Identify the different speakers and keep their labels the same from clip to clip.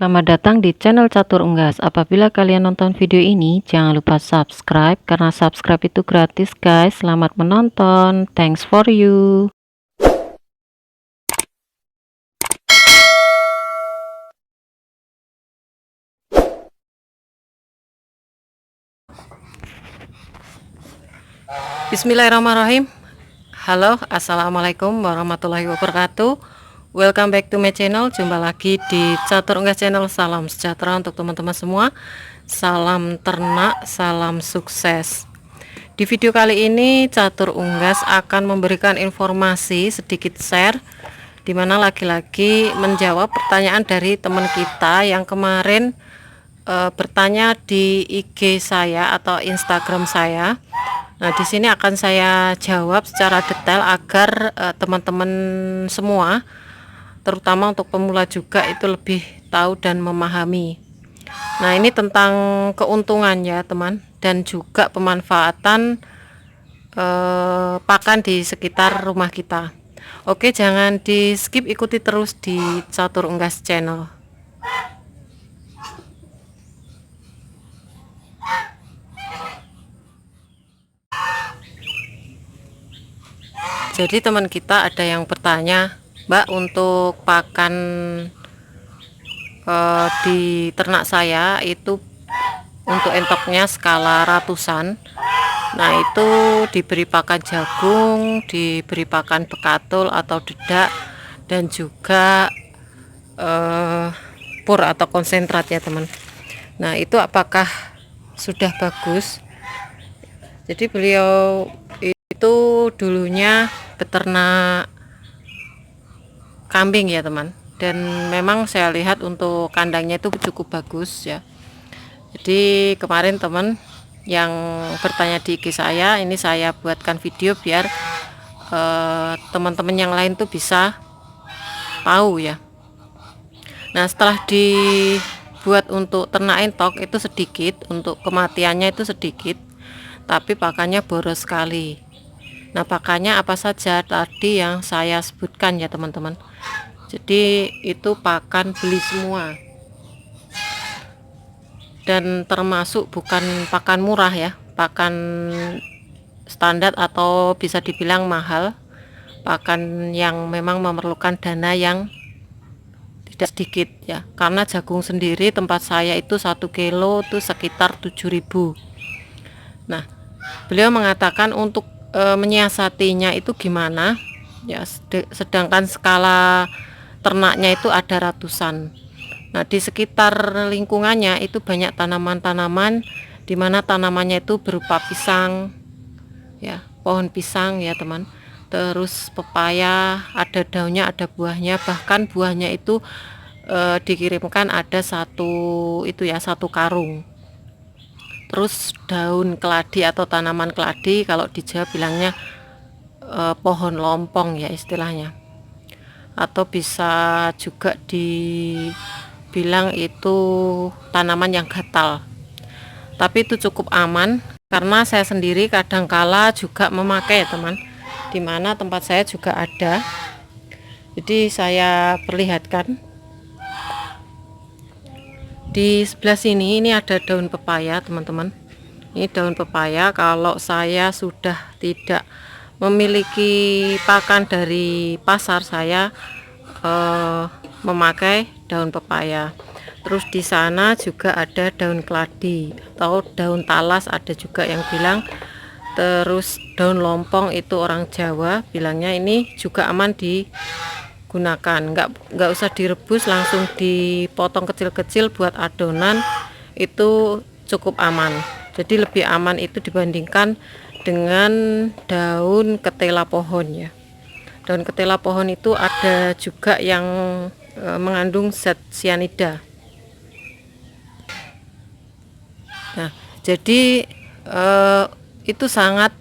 Speaker 1: Selamat datang di channel Catur Unggas. Apabila kalian nonton video ini, jangan lupa subscribe, karena subscribe itu gratis guys. Selamat menonton, thanks for you. Bismillahirrahmanirrahim. Halo, assalamualaikum warahmatullahi wabarakatuh. Welcome back to my channel. Jumpa lagi di Catur Unggas channel. Salam sejahtera untuk teman-teman semua. Salam ternak, salam sukses. Di video kali ini Catur Unggas akan memberikan informasi sedikit share, dimana lagi-lagi menjawab pertanyaan dari teman kita yang kemarin bertanya di IG saya atau Instagram saya. Nah, di sini akan saya jawab secara detail agar teman-teman semua, terutama untuk pemula juga, itu lebih tahu dan memahami. Nah, ini tentang keuntungan ya teman, dan juga pemanfaatan pakan di sekitar rumah kita. Oke, jangan di skip, ikuti terus di Catur Unggas channel. Jadi teman kita ada yang bertanya, Mbak, untuk pakan di ternak saya itu untuk entoknya skala ratusan. Nah, itu diberi pakan jagung, diberi pakan bekatul atau dedak, dan juga pur atau konsentrat ya teman. Nah, itu apakah sudah bagus? Jadi beliau itu dulunya beternak kambing ya teman, dan memang saya lihat untuk kandangnya itu cukup bagus ya. Jadi kemarin teman yang bertanya di IG saya, ini saya buatkan video biar teman-teman yang lain tuh bisa tahu ya. Nah, setelah dibuat untuk ternak entok itu sedikit, untuk kematiannya itu sedikit, tapi pakannya boros sekali. Nah, pakannya apa saja tadi yang saya sebutkan ya teman-teman. Jadi itu pakan beli semua, dan termasuk bukan pakan murah ya, pakan standar atau bisa dibilang mahal, pakan yang memang memerlukan dana yang tidak sedikit ya. Karena jagung sendiri tempat saya itu 1 kilo itu sekitar 7.000. Nah, beliau mengatakan untuk menyiasatinya itu gimana ya, sedangkan skala ternaknya itu ada ratusan. Nah, di sekitar lingkungannya itu banyak tanaman-tanaman, dimana tanamannya itu berupa pisang ya, pohon pisang ya teman, terus pepaya, ada daunnya, ada buahnya, bahkan buahnya itu dikirimkan ada satu karung. Terus daun keladi atau tanaman keladi, kalau di Jawa bilangnya pohon lompong ya istilahnya, atau bisa juga dibilang itu tanaman yang gatal. Tapi itu cukup aman, karena saya sendiri kadangkala juga memakai ya teman, dimana tempat saya juga ada. Jadi saya perlihatkan di sebelah sini, ini ada daun pepaya teman-teman. Ini daun pepaya. Kalau saya sudah tidak memiliki pakan dari pasar, saya memakai daun pepaya. Terus di sana juga ada daun keladi atau daun talas, ada juga yang bilang. Terus daun lompong itu orang Jawa bilangnya, ini juga aman digunakan, nggak usah direbus, langsung dipotong kecil-kecil buat adonan, itu cukup aman. Jadi lebih aman itu dibandingkan dengan daun ketela pohon ya. Daun ketela pohon itu ada juga yang mengandung zat sianida. Nah, jadi itu sangat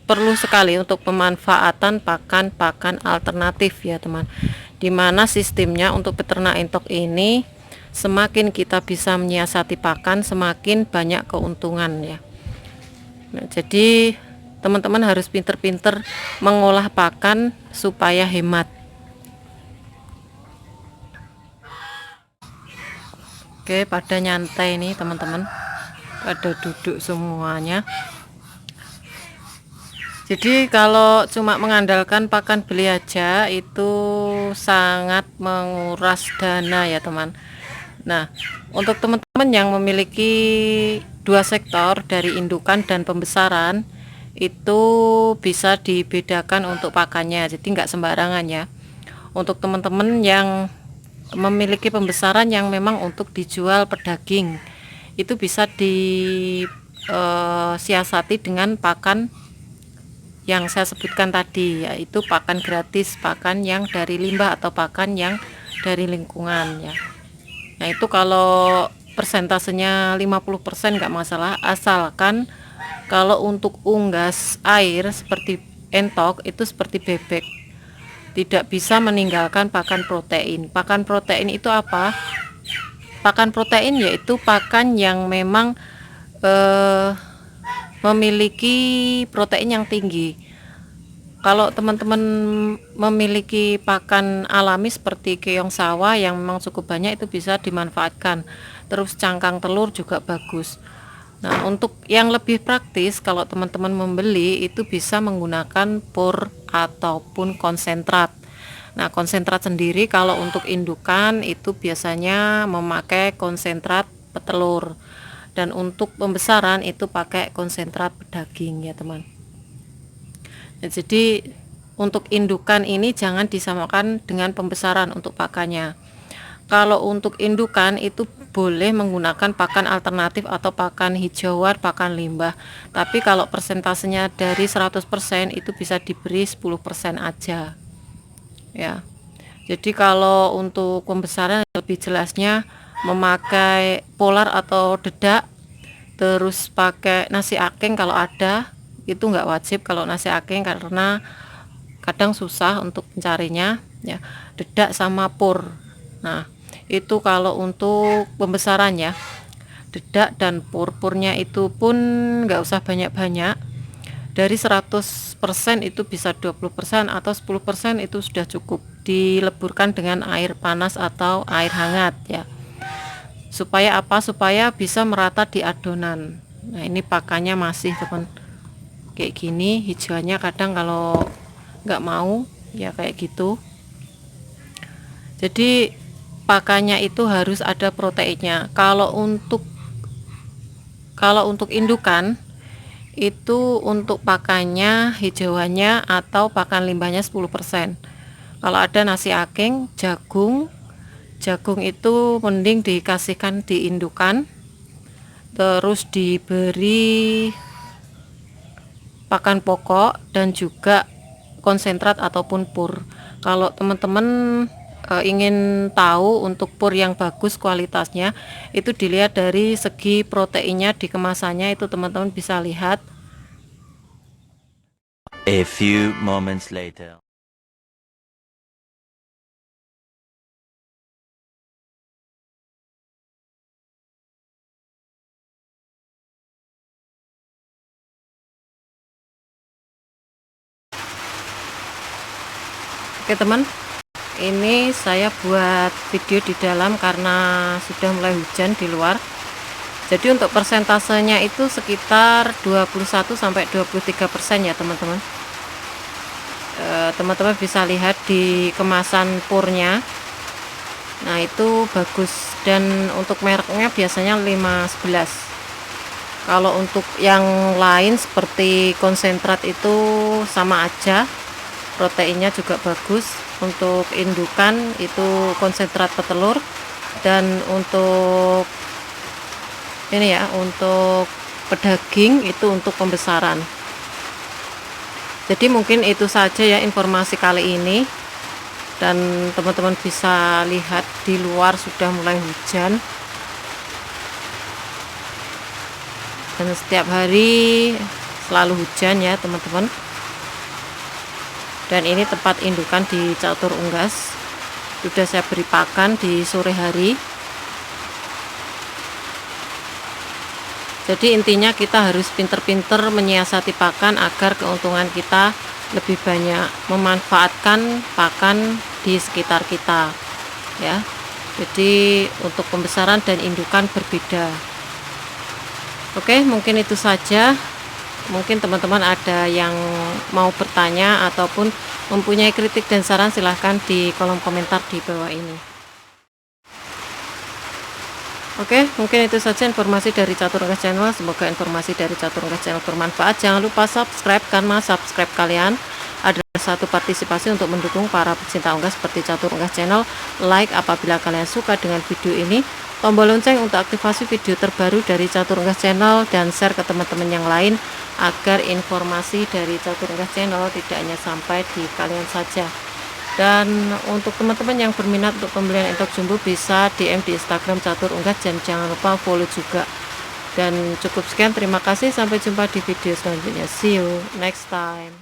Speaker 1: perlu sekali untuk pemanfaatan pakan-pakan alternatif ya teman. Dimana sistemnya untuk peternak entok ini, semakin kita bisa menyiasati pakan, semakin banyak keuntungan ya. Nah, jadi teman-teman harus pinter-pinter mengolah pakan supaya hemat. Oke, pada nyantai nih teman-teman, pada duduk semuanya. Jadi kalau cuma mengandalkan pakan beli aja itu sangat menguras dana ya teman. Nah, untuk teman-teman yang memiliki dua sektor dari indukan dan pembesaran, itu bisa dibedakan untuk pakannya, jadi nggak sembarangan ya. Untuk teman-teman yang memiliki pembesaran yang memang untuk dijual pedaging, itu bisa disiasati dengan pakan yang saya sebutkan tadi, yaitu pakan gratis, pakan yang dari limbah atau pakan yang dari lingkungan ya. Nah, itu kalau persentasenya 50% nggak masalah, asalkan kalau untuk unggas air seperti entok itu seperti bebek, tidak bisa meninggalkan pakan protein. Pakan protein itu apa? Pakan protein yaitu pakan yang memang memiliki protein yang tinggi. Kalau teman-teman memiliki pakan alami seperti keong sawah yang memang cukup banyak, itu bisa dimanfaatkan. Terus cangkang telur juga bagus. Nah, untuk yang lebih praktis, kalau teman-teman membeli itu bisa menggunakan pur ataupun konsentrat. Nah, konsentrat sendiri kalau untuk indukan itu biasanya memakai konsentrat petelur, dan untuk pembesaran itu pakai konsentrat pedaging ya teman. Nah, jadi untuk indukan ini jangan disamakan dengan pembesaran untuk pakannya. Kalau untuk indukan itu boleh menggunakan pakan alternatif atau pakan hijauan, pakan limbah. Tapi kalau persentasenya dari 100% itu bisa diberi 10% aja. Ya. Jadi kalau untuk pembesaran lebih jelasnya memakai polar atau dedak, terus pakai nasi aking kalau ada. Itu nggak wajib kalau nasi aking karena kadang susah untuk mencarinya ya. Dedak sama pur. Nah, itu kalau untuk pembesaran ya. Dedak dan purnya itu pun nggak usah banyak-banyak. Dari 100% itu bisa 20% atau 10% itu sudah cukup. Dileburkan dengan air panas atau air hangat ya. Supaya apa? Supaya bisa merata di adonan. Nah, ini pakannya masih teman kayak gini, hijauannya kadang kalau nggak mau ya kayak gitu. Jadi pakannya itu harus ada proteinnya. Kalau untuk indukan itu untuk pakannya, hijauannya atau pakan limbahnya 10%. Kalau ada nasi aking, jagung itu mending dikasihkan di indukan, terus diberi pakan pokok dan juga konsentrat ataupun pur. Kalau teman-teman ingin tahu untuk pur yang bagus kualitasnya, itu dilihat dari segi proteinnya di kemasannya, itu teman-teman bisa lihat.
Speaker 2: A few moments later.
Speaker 1: Oke teman, ini saya buat video di dalam karena sudah mulai hujan di luar. Jadi untuk persentasenya itu sekitar 21-23% ya teman-teman. Teman-teman bisa lihat di kemasan purnya. Nah, itu bagus, dan untuk mereknya biasanya 511. Kalau untuk yang lain seperti konsentrat itu sama aja, proteinnya juga bagus. Untuk indukan itu konsentrat petelur, dan untuk Ini ya, untuk pedaging itu untuk pembesaran. Jadi mungkin itu saja ya informasi kali ini, dan teman-teman bisa lihat di luar sudah mulai hujan, dan setiap hari selalu hujan ya teman-teman. Dan ini tempat indukan di catur unggas, sudah saya beri pakan di sore hari. Jadi intinya kita harus pinter-pinter menyiasati pakan agar keuntungan kita lebih banyak, memanfaatkan pakan di sekitar kita ya. Jadi untuk pembesaran dan indukan berbeda. Oke, mungkin itu saja. Mungkin teman-teman ada yang mau bertanya ataupun mempunyai kritik dan saran, silahkan di kolom komentar di bawah ini. Oke, mungkin itu saja informasi dari Catur Unggas Channel. Semoga informasi dari Catur Unggas Channel bermanfaat. Jangan lupa subscribe, karena subscribe kalian adalah satu partisipasi untuk mendukung para pecinta unggas seperti Catur Unggas Channel. Like apabila kalian suka dengan video ini, tombol lonceng untuk aktivasi video terbaru dari Catur Unggas Channel, dan share ke teman-teman yang lain agar informasi dari Catur Unggas Channel tidak hanya sampai di kalian saja. Dan untuk teman-teman yang berminat untuk pembelian entok jumbo, bisa DM di Instagram Catur Unggas, dan jangan lupa follow juga. Dan cukup sekian, terima kasih, sampai jumpa di video selanjutnya. See you next time.